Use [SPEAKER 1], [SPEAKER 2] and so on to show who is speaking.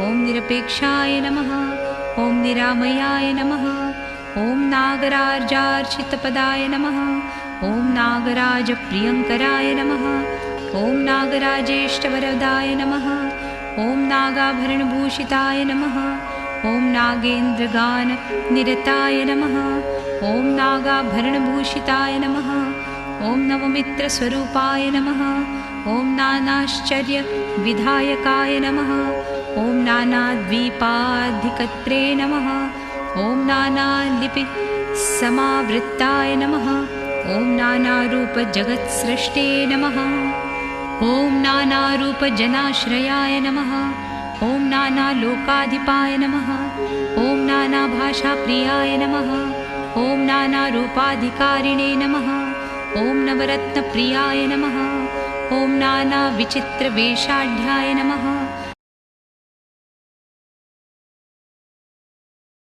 [SPEAKER 1] ॐ निरपेक्षाय नमः। ॐ निरामयाय नमः। ॐ नागराजार्चितपदाय नमः। ॐ नागराजप्रियङ्कराय नमः। ॐ नागराजेष्टवरदाय नमः। ॐ नागाभरणभूषिताय नमः। ॐ नागेन्द्रगाननिरताय नमः। ॐ नागाभरणभूषिताय नमः। ॐ नवमित्रस्वरूपाय नमः। ॐ नानाश्चर्यविधायकाय नमः। ॐ नानाद्वीपाधिकर्त्रे नमः। ॐ नानालिपिसमावृत्ताय नमः। ॐ नानारूपजगत्सृष्टे नमः। ॐ नानारूपजनाश्रयाय नमः। ॐ नानालोकाधिपाय नमः। ॐ नानाभाषाप्रियाय नमः। ॐ नानारूपाधिकारिणे नमः। ॐ नवरत्नप्रियाय नमः। ॐ नानाविचित्रवेषाढ्याय नमः।